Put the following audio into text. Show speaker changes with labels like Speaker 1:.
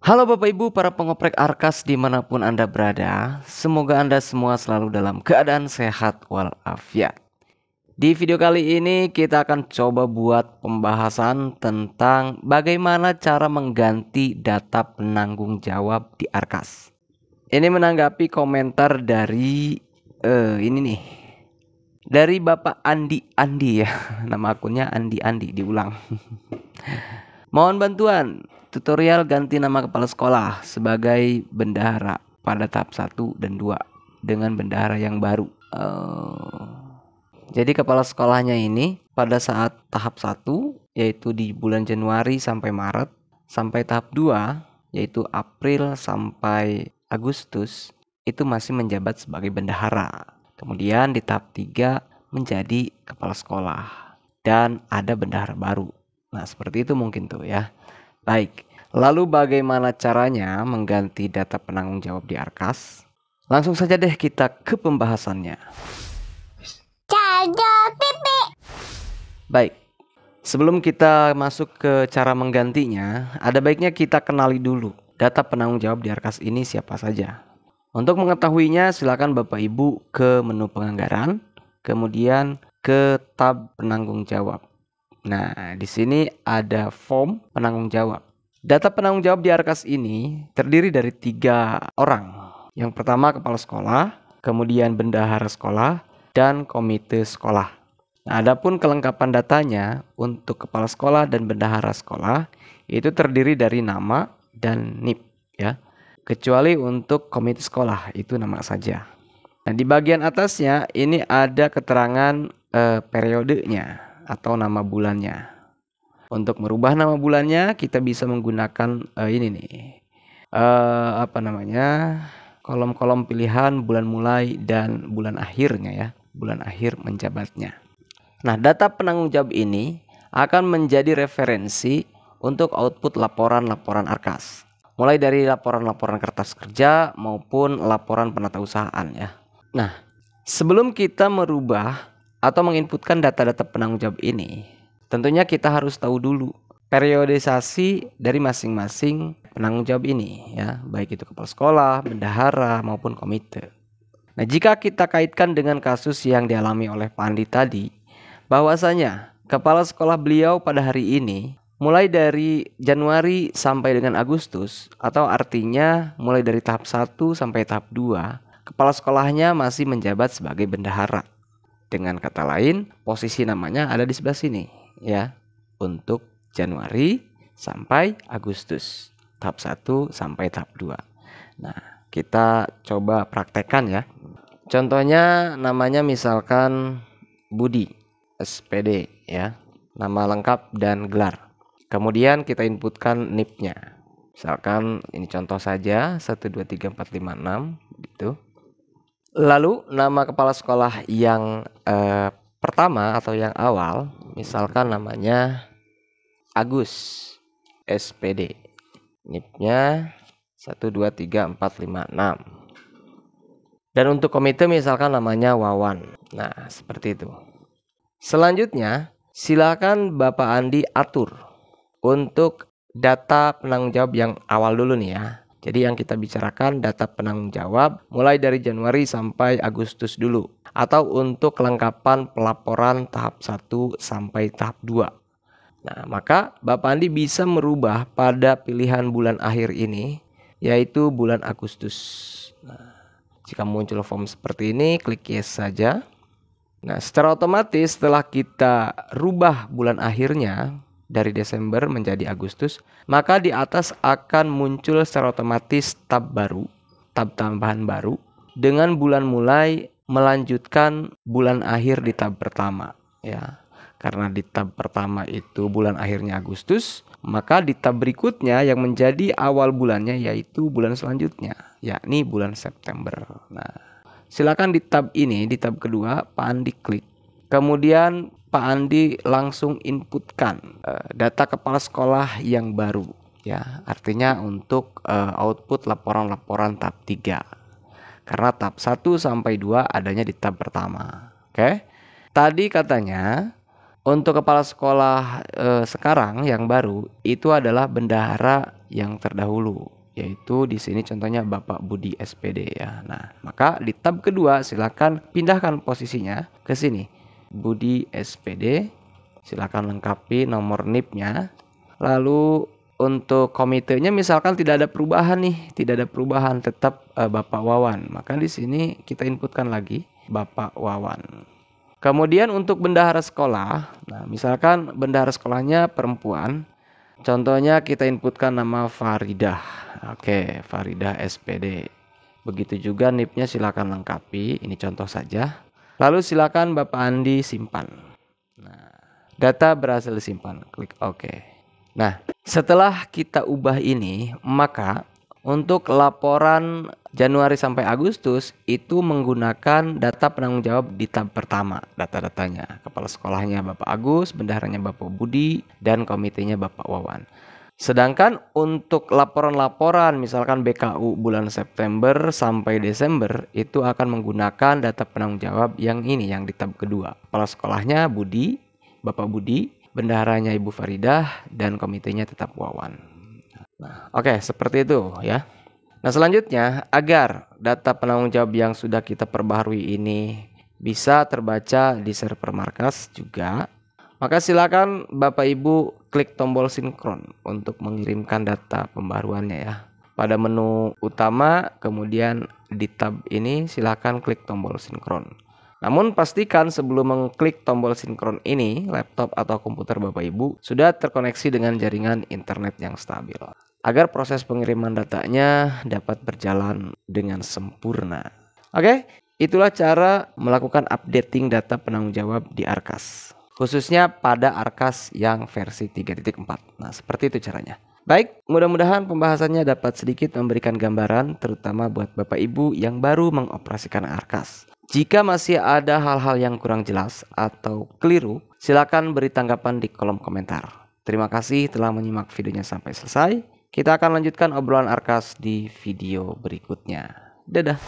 Speaker 1: Halo Bapak Ibu para pengoprek Arkas dimanapun Anda berada. Semoga Anda semua selalu dalam keadaan sehat walafiat. Di video kali ini kita akan coba buat pembahasan tentang bagaimana cara mengganti data penanggung jawab di Arkas. Ini menanggapi komentar dari ini nih. Dari Bapak Andi ya. Nama akunnya Andi diulang. Mohon bantuan tutorial ganti nama kepala sekolah sebagai bendahara pada tahap 1 dan 2 dengan bendahara yang baru. Jadi kepala sekolahnya ini pada saat tahap 1 yaitu di bulan Januari sampai Maret, sampai tahap 2 yaitu April sampai Agustus itu masih menjabat sebagai bendahara. Kemudian di tahap 3 menjadi kepala sekolah dan ada bendahara baru. Nah, seperti itu mungkin tuh ya. Baik, lalu bagaimana caranya mengganti data penanggung jawab di Arkas? Langsung saja deh kita ke pembahasannya. Baik, sebelum kita masuk ke cara menggantinya, ada baiknya kita kenali dulu data penanggung jawab di Arkas ini siapa saja. Untuk mengetahuinya, silakan Bapak Ibu ke menu penganggaran, kemudian ke tab penanggung jawab. Nah, di sini ada form penanggung jawab. Data penanggung jawab di Arkas ini terdiri dari 3 orang. Yang pertama kepala sekolah, kemudian bendahara sekolah, dan komite sekolah. Nah, adapun kelengkapan datanya untuk kepala sekolah dan bendahara sekolah itu terdiri dari nama dan NIP ya. Kecuali untuk komite sekolah itu nama saja. Nah, di bagian atasnya ini ada keterangan periodenya atau nama bulannya. Untuk merubah nama bulannya kita bisa menggunakan ini nih. Kolom-kolom pilihan bulan mulai dan bulan akhirnya ya. Bulan akhir menjabatnya. Nah, data penanggung jawab ini akan menjadi referensi untuk output laporan-laporan Arkas. Mulai dari laporan-laporan kertas kerja maupun laporan penatausahaan ya. Nah, sebelum kita merubah atau menginputkan data-data penanggung jawab ini, tentunya kita harus tahu dulu periodisasi dari masing-masing penanggung jawab ini ya, baik itu kepala sekolah, bendahara maupun komite. Nah, jika kita kaitkan dengan kasus yang dialami oleh Pak Andi tadi, bahwasanya kepala sekolah beliau pada hari ini mulai dari Januari sampai dengan Agustus, atau artinya mulai dari tahap 1 sampai tahap 2, kepala sekolahnya masih menjabat sebagai bendahara. Dengan kata lain, posisi namanya ada di sebelah sini ya, untuk Januari sampai Agustus, tahap 1 sampai tahap 2. Nah, kita coba praktekkan ya. Contohnya namanya misalkan Budi, SPD ya, nama lengkap dan gelar. Kemudian kita inputkan NIP-nya. Misalkan ini contoh saja 1234566 gitu. Lalu nama kepala sekolah yang pertama atau yang awal, misalkan namanya Agus, SPD. NIP-nya 1234566. Dan untuk komite misalkan namanya Wawan. Nah, seperti itu. Selanjutnya, silakan Bapak Andi atur untuk data penanggung jawab yang awal dulu nih ya. Jadi yang kita bicarakan data penanggung jawab mulai dari Januari sampai Agustus dulu. Atau untuk kelengkapan pelaporan tahap 1 sampai tahap 2. Nah, maka Bapak Andi bisa merubah pada pilihan bulan akhir ini, yaitu bulan Agustus. Nah, jika muncul form seperti ini, klik yes saja. Nah, secara otomatis setelah kita rubah bulan akhirnya dari Desember menjadi Agustus, maka di atas akan muncul secara otomatis tab baru, tab tambahan baru, dengan bulan mulai melanjutkan bulan akhir di tab pertama ya. Karena di tab pertama itu bulan akhirnya Agustus, maka di tab berikutnya yang menjadi awal bulannya yaitu bulan selanjutnya, yakni bulan September. Nah, silakan di tab ini, di tab kedua, Pak Andi klik. Kemudian Pak Andi langsung inputkan data kepala sekolah yang baru. Ya, artinya untuk output laporan-laporan tab 3. Karena tab 1 sampai 2 adanya di tab pertama. Oke. Tadi katanya untuk kepala sekolah sekarang yang baru itu adalah bendahara yang terdahulu, yaitu di sini contohnya Bapak Budi SPD ya. Nah, maka di tab kedua silakan pindahkan posisinya ke sini. Budi SPD, silakan lengkapi nomor NIP-nya. Lalu untuk komitenya misalkan tidak ada perubahan nih, tidak ada perubahan, tetap Bapak Wawan. Maka di sini kita inputkan lagi Bapak Wawan. Kemudian untuk bendahara sekolah, nah misalkan bendahara sekolahnya perempuan, contohnya kita inputkan nama Faridah. Oke, Faridah SPD. Begitu juga NIP-nya silakan lengkapi, ini contoh saja. Lalu silakan Bapak Andi simpan. Nah, data berhasil disimpan, klik OK. Nah, setelah kita ubah ini, maka untuk laporan Januari sampai Agustus itu menggunakan data penanggung jawab di tab pertama, data-datanya. Kepala sekolahnya Bapak Agus, bendaharanya Bapak Budi, dan komitenya Bapak Wawan. Sedangkan untuk laporan-laporan misalkan BKU bulan September sampai Desember itu akan menggunakan data penanggung jawab yang ini, yang di tab kedua. Kepala sekolahnya Budi, Bapak Budi, bendaharanya Ibu Faridah, dan komitenya tetap Wawan. Nah, oke, seperti itu ya. Nah, selanjutnya agar data penanggung jawab yang sudah kita perbaharui ini bisa terbaca di server markas juga, maka silakan Bapak Ibu klik tombol sinkron untuk mengirimkan data pembaruannya ya. Pada menu utama, kemudian di tab ini silakan klik tombol sinkron. Namun pastikan sebelum mengklik tombol sinkron ini, laptop atau komputer Bapak Ibu sudah terkoneksi dengan jaringan internet yang stabil, agar proses pengiriman datanya dapat berjalan dengan sempurna. Oke, itulah cara melakukan updating data penanggung jawab di Arkas, khususnya pada Arkas yang versi 3.4. Nah, seperti itu caranya. Baik, mudah-mudahan pembahasannya dapat sedikit memberikan gambaran, terutama buat Bapak Ibu yang baru mengoperasikan Arkas. Jika masih ada hal-hal yang kurang jelas atau keliru, silakan beri tanggapan di kolom komentar. Terima kasih telah menyimak videonya sampai selesai. Kita akan lanjutkan obrolan Arkas di video berikutnya. Dadah!